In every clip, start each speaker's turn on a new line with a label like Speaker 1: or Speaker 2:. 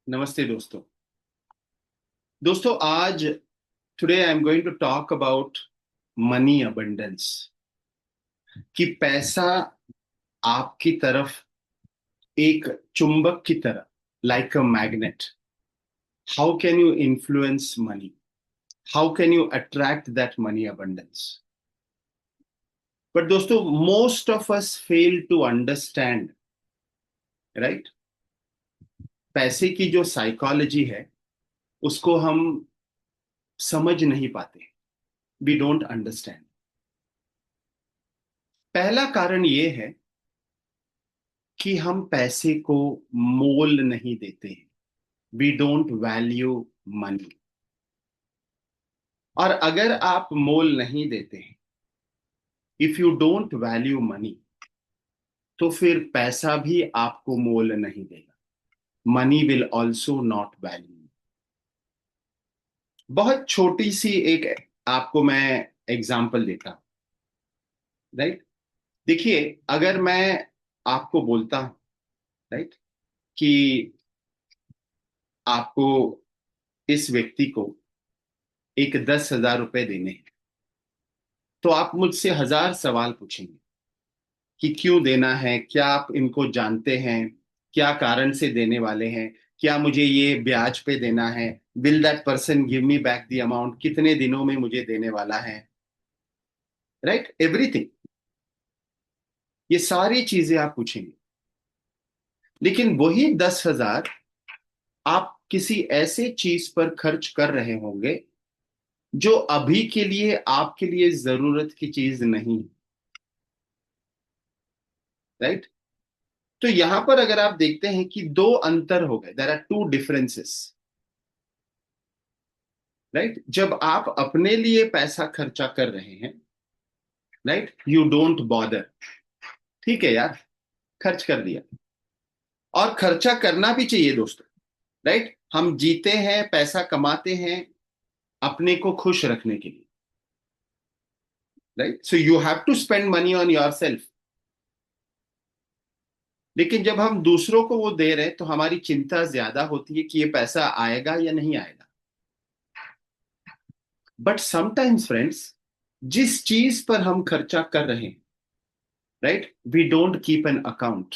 Speaker 1: नमस्ते दोस्तों। दोस्तों आज today I am going to talk about money abundance. कि पैसा आपकी तरफ एक चुंबक की तरह, like a magnet. How can you influence money? How can you attract that money abundance? But दोस्तों, most of us fail to understand, right? पैसे की जो साइकोलॉजी है उसको हम समझ नहीं पाते। We don't understand. पहला कारण ये है कि हम पैसे को मोल नहीं देते हैं। We don't value money. और अगर आप मोल नहीं देते हैं, if you don't value money, तो फिर पैसा भी आपको मोल नहीं देगा। Money will also not value. बहुत छोटी सी एक आपको मैं एग्जांपल देता हूं, राइट? देखिए, अगर मैं आपको बोलता हूं, राइट, कि आपको, इस व्यक्ति को एक 10,000 रुपए देने हैं, तो आप मुझसे 1,000 सवाल पूछेंगे कि क्यों देना है, क्या आप इनको जानते हैं, क्या कारण से देने वाले हैं, क्या मुझे ये ब्याज पे देना है, will that person give me back the amount, कितने दिनों में मुझे देने वाला है, राइट? एवरीथिंग। ये सारी चीजें आप पूछेंगे। लेकिन वही 10,000 आप किसी ऐसे चीज पर खर्च कर रहे होंगे जो अभी के लिए आपके लिए जरूरत की चीज नहीं, राइट? तो यहां पर अगर आप देखते हैं कि दो अंतर हो गए, there are two differences, right? जब आप अपने लिए पैसा खर्चा कर रहे हैं, राइट, यू डोंट बॉदर। ठीक है यार, खर्च कर दिया। और खर्चा करना भी चाहिए दोस्तों, राइट? हम जीते हैं, पैसा कमाते हैं अपने को खुश रखने के लिए, right? So you have to spend money on yourself. लेकिन जब हम दूसरों को वो दे रहे हैं तो हमारी चिंता ज्यादा होती है कि ये पैसा आएगा या नहीं आएगा। बट समटाइम्स फ्रेंड्स, जिस चीज पर हम खर्चा कर रहे हैं, right, we don't keep an account.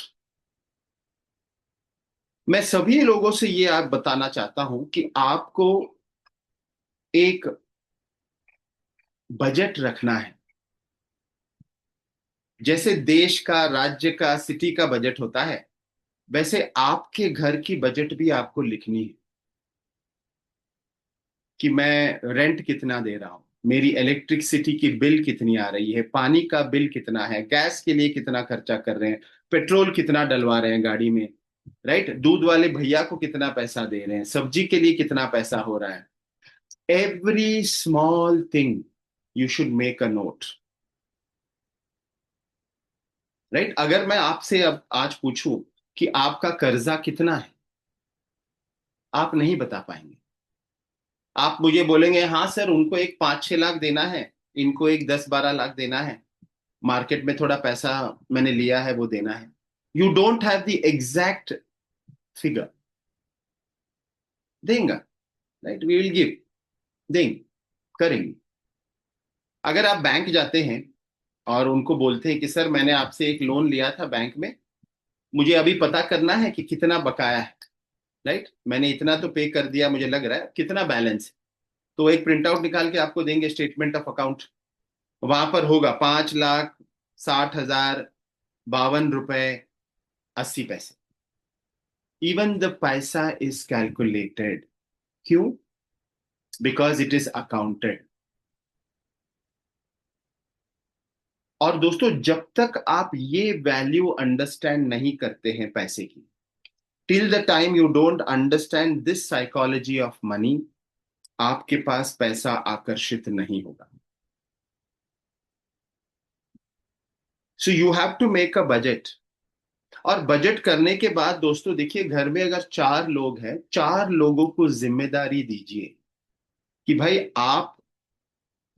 Speaker 1: मैं सभी लोगों से ये आप बताना चाहता हूं कि आपको एक बजट रखना है। जैसे देश का, राज्य का, सिटी का बजट होता है, वैसे आपके घर की बजट भी आपको लिखनी है। कि मैं रेंट कितना दे रहा हूं, मेरी इलेक्ट्रिसिटी की बिल कितनी आ रही है, पानी का बिल कितना है, गैस के लिए कितना खर्चा कर रहे हैं, पेट्रोल कितना डलवा रहे हैं गाड़ी में, राइट? दूध वाले भैया को कितना पैसा दे रहे हैं, सब्जी के लिए कितना पैसा हो रहा है। Every small thing you should make a note, right? अगर मैं आपसे अब आज पूछूं कि आपका कर्जा कितना है, आप नहीं बता पाएंगे। आप मुझे बोलेंगे हाँ सर, उनको एक 5-6 लाख देना है, इनको एक 10-12 लाख देना है, मार्केट में थोड़ा पैसा मैंने लिया है वो देना है। You don't have the exact figure. देंगे, राइट? वी विल गिव, देंगे, करेंगे। अगर आप बैंक जाते हैं और उनको बोलते हैं कि सर मैंने आपसे एक लोन लिया था बैंक में, मुझे अभी पता करना है कि कितना बकाया है, राइट? मैंने इतना तो पे कर दिया, मुझे लग रहा है कितना बैलेंस है। तो एक प्रिंट आउट निकाल के आपको देंगे, स्टेटमेंट ऑफ अकाउंट। वहां पर होगा 5,60,52 रुपए 80 पैसे। इवन द पैसा इज कैलकुलेटेड। क्यों? Because it is accounted. और दोस्तों, जब तक आप ये वैल्यू अंडरस्टैंड नहीं करते हैं पैसे की, till the time you don't understand this psychology of money, आपके पास पैसा आकर्षित नहीं होगा। So you have to make a budget. और बजट करने के बाद दोस्तों देखिए, घर में अगर 4 लोग हैं, 4 लोगों को जिम्मेदारी दीजिए कि भाई आप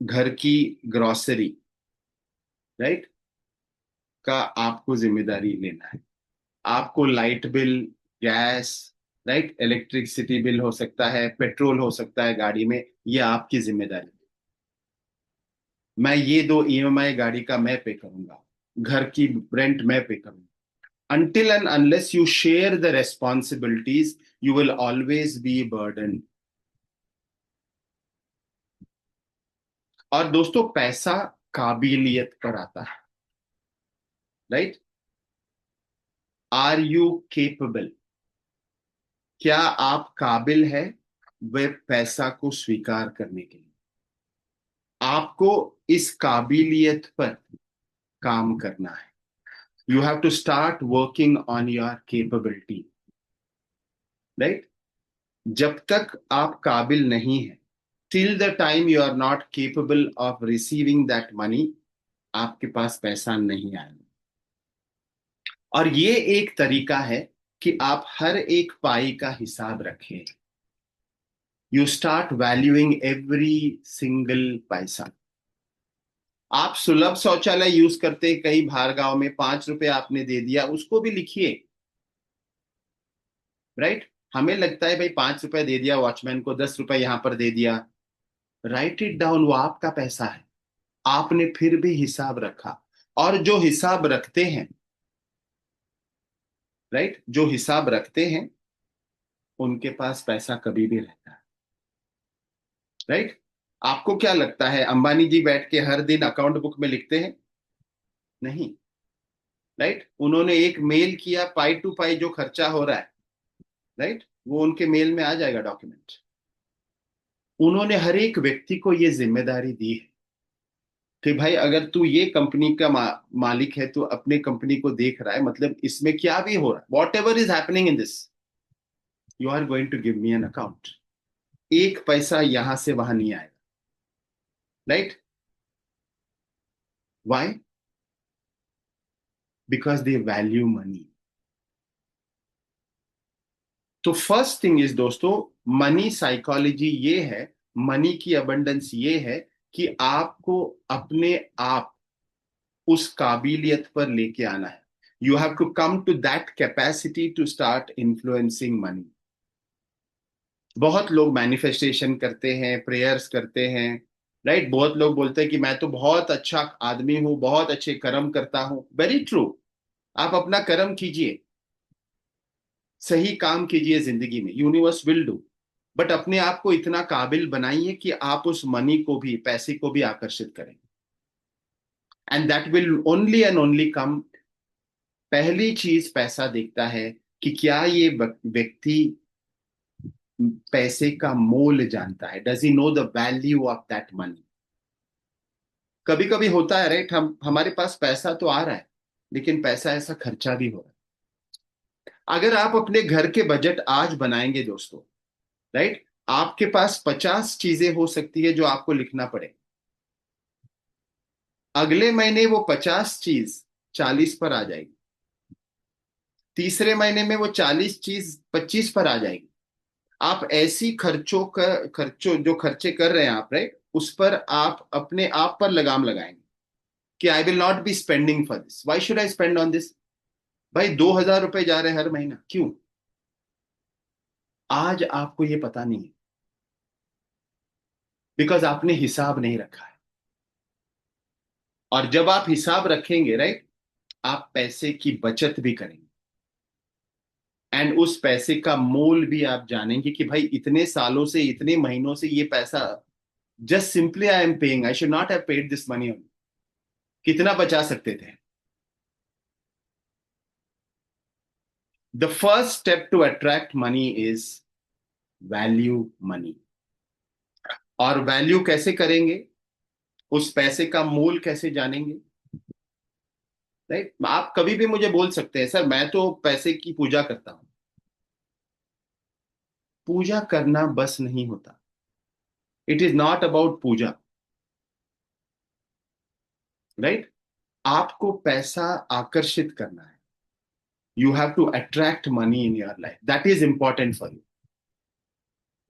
Speaker 1: घर की ग्रोसरी, राइट, का आपको जिम्मेदारी लेना है। आपको light bill, gas, right? Electricity bill हो सकता है, पेट्रोल हो सकता है गाड़ी में, ये आपकी जिम्मेदारी। मैं ये दो ईएमआई गाड़ी का मैं पे करूंगा, घर की रेंट मैं पे करूंगा। until and unless you share the responsibilities, you will always be burdened. और दोस्तों, पैसा काबिलियत पर आता है, राइट? Are you capable? क्या आप काबिल है वे पैसा को स्वीकार करने के लिए? आपको इस काबिलियत पर काम करना है। You have to start working on your capability, right? जब तक आप काबिल नहीं है, till the time you are not capable of receiving that money, आपके पास पैसा नहीं आएगा। और ये एक तरीका है कि आप हर एक पाई का हिसाब रखें। You start valuing every single पैसा। आप सुलभ शौचालय यूज करते कई बाहर गांव में, 5 रुपए आपने दे दिया, उसको भी लिखिए, राइट? हमें लगता है भाई 5 रुपए दे दिया वॉचमैन को, 10 रुपए यहां पर दे दिया। राइट इट डाउन, वो आपका पैसा है, आपने फिर भी हिसाब रखा। और जो हिसाब रखते हैं, राइट, जो हिसाब रखते हैं उनके पास पैसा कभी भी रहता है, राइट? आपको क्या लगता है अंबानी जी बैठ के हर दिन अकाउंट बुक में लिखते हैं? नहीं, राइट? उन्होंने एक मेल किया, पाई टू पाई जो खर्चा हो रहा है, राइट, वो उनके मेल में आ जाएगा डॉक्यूमेंट। उन्होंने हर एक व्यक्ति को ये जिम्मेदारी दी है कि भाई अगर तू ये कंपनी का मालिक है, तो अपने कंपनी को देख रहा है, मतलब इसमें क्या भी हो रहा है, whatever is happening in this, you are going to give me an account. एक पैसा यहां से वहां नहीं आएगा, right? Why? Because they value money. तो फर्स्ट थिंग इज दोस्तों, मनी साइकोलॉजी ये है, मनी की अबंडेंस ये है कि आपको अपने आप उस काबिलियत पर लेके आना है। You have to come to that capacity to start influencing money. बहुत लोग मैनिफेस्टेशन करते हैं, प्रेयर्स करते हैं, राइट? बहुत लोग बोलते हैं कि मैं तो बहुत अच्छा आदमी हूं, बहुत अच्छे कर्म करता हूं। वेरी ट्रू, आप अपना कर्म कीजिए, सही काम कीजिए जिंदगी में, यूनिवर्स विल डू। बट अपने आप को इतना काबिल बनाइए कि आप उस मनी को भी, पैसे को भी आकर्षित करें। And that will only and only come. पहली चीज पैसा देखता है कि क्या ये व्यक्ति पैसे का मोल जानता है, does he know the value of that money. कभी कभी होता है, राइट, हम हमारे पास पैसा तो आ रहा है, लेकिन पैसा ऐसा खर्चा भी हो रहा है। अगर आप अपने घर के बजट आज बनाएंगे दोस्तों, राइट, आपके पास 50 चीजें हो सकती है जो आपको लिखना पड़े। अगले महीने वो 50 चीज 40 पर आ जाएगी, तीसरे महीने में वो 40 चीज 25 पर आ जाएगी। आप ऐसी खर्चों जो खर्चे कर रहे हैं आप, राइट, उस पर आप अपने आप पर लगाम लगाएंगे कि I will not be spending for this, why should I spend on this. भाई 2,000 रुपए जा रहे हैं हर महीना, क्यों? आज आपको ये पता नहीं है, बिकॉज आपने हिसाब नहीं रखा है। और जब आप हिसाब रखेंगे, राइट, आप पैसे की बचत भी करेंगे, एंड उस पैसे का मोल भी आप जानेंगे कि भाई इतने सालों से, इतने महीनों से ये पैसा, just simply I am paying, I should not have paid this money on. कितना बचा सकते थे? The first step to attract money is value money. और वैल्यू कैसे करेंगे, उस पैसे का मोल कैसे जानेंगे, राइट? आप कभी भी मुझे बोल सकते हैं, सर मैं तो पैसे की पूजा करता हूं। पूजा करना बस नहीं होता, it is not about puja, right? आपको पैसा आकर्षित करना है। You have to attract money in your life, that is important for you,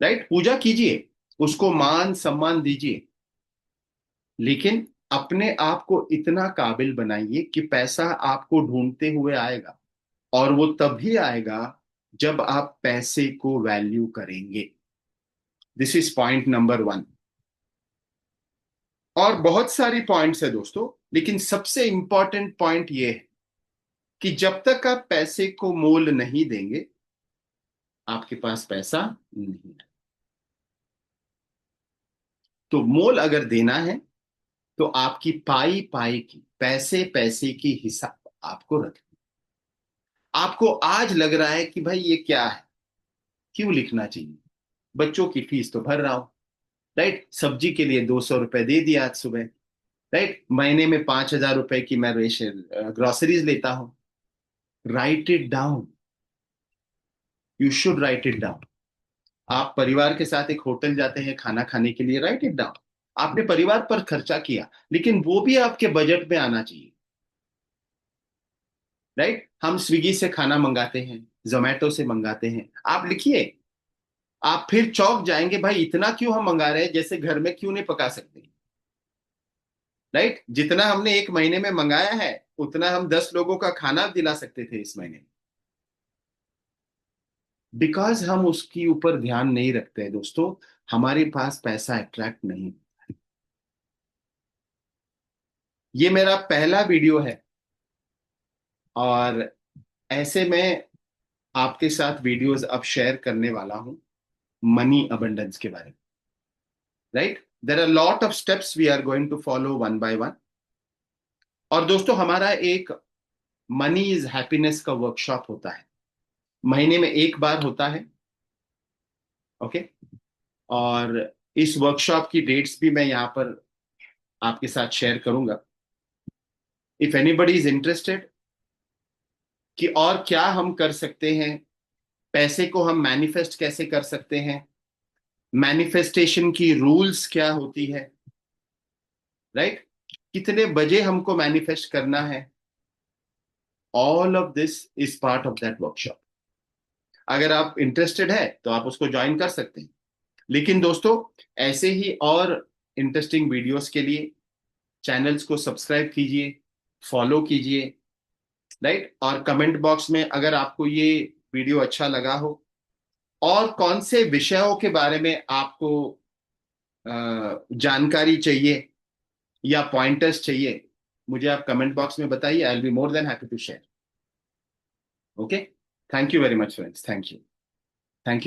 Speaker 1: right? Puja कीजिए, उसको मान सम्मान दीजिए, लेकिन अपने आप को इतना काबिल बनाइए कि पैसा आपको ढूंढते हुए आएगा। और वो तभी आएगा जब आप पैसे को वैल्यू करेंगे। This is point number 1। और बहुत सारी पॉइंट्स है दोस्तों, लेकिन सबसे इंपॉर्टेंट पॉइंट ये है कि जब तक आप पैसे को मोल नहीं देंगे, आपके पास पैसा नहीं है। तो मोल अगर देना है तो आपकी पाई पाई की, पैसे पैसे की हिसाब आपको रखना। आपको आज लग रहा है कि भाई ये क्या है, क्यों लिखना चाहिए, बच्चों की फीस तो भर रहा हूं, राइट, सब्जी के लिए 200 रुपए दे दिया आज सुबह, राइट, महीने में 5,000 रुपए की मैं रेशन ग्रोसरीज लेता हूं। Right it down, you should write it down. आप परिवार के साथ एक होटल जाते हैं खाना खाने के लिए, राइट इट डाउन। आपने परिवार पर खर्चा किया, लेकिन वो भी आपके बजट में आना चाहिए, राइट। हम स्विगी से खाना मंगाते हैं, जोमेटो से मंगाते हैं, आप लिखिए। आप फिर चौंक जाएंगे, भाई इतना क्यों हम मंगा रहे हैं, जैसे घर में क्यों नहीं पका सकते, राइट। जितना हमने एक महीने में मंगाया है, उतना हम 10 लोगों का खाना दिला सकते थे इस महीने। बिकॉज हम उसके ऊपर ध्यान नहीं रखते हैं दोस्तों, हमारे पास पैसा अट्रैक्ट नहीं। ये मेरा पहला वीडियो है, और ऐसे में आपके साथ वीडियोस अब शेयर करने वाला हूं मनी अबंडेंस के बारे में, right. There are lot of steps we are going to follow one by one. और दोस्तों, हमारा एक मनी इज हैप्पीनेस का वर्कशॉप होता है, महीने में एक बार होता है, ओके। और इस वर्कशॉप की डेट्स भी मैं यहाँ पर आपके साथ शेयर करूंगा। इफ एनीबडी इज इंटरेस्टेड कि और क्या हम कर सकते हैं, पैसे को हम मैनिफेस्ट कैसे कर सकते हैं, मैनिफेस्टेशन की रूल्स क्या होती है, राइट, कितने बजे हमको मैनिफेस्ट करना है, all of this is part of that workshop. अगर आप इंटरेस्टेड है तो आप उसको ज्वाइन कर सकते हैं। लेकिन दोस्तों, ऐसे ही और इंटरेस्टिंग वीडियोस के लिए चैनल्स को सब्सक्राइब कीजिए, फॉलो कीजिए, राइट। और कमेंट बॉक्स में अगर आपको ये वीडियो अच्छा लगा हो, और कौन से विषयों के बारे में आपको जानकारी चाहिए या पॉइंटर्स चाहिए, मुझे आप कमेंट बॉक्स में बताइए। I will be more than happy to share. Okay, thank you very much friends, thank you.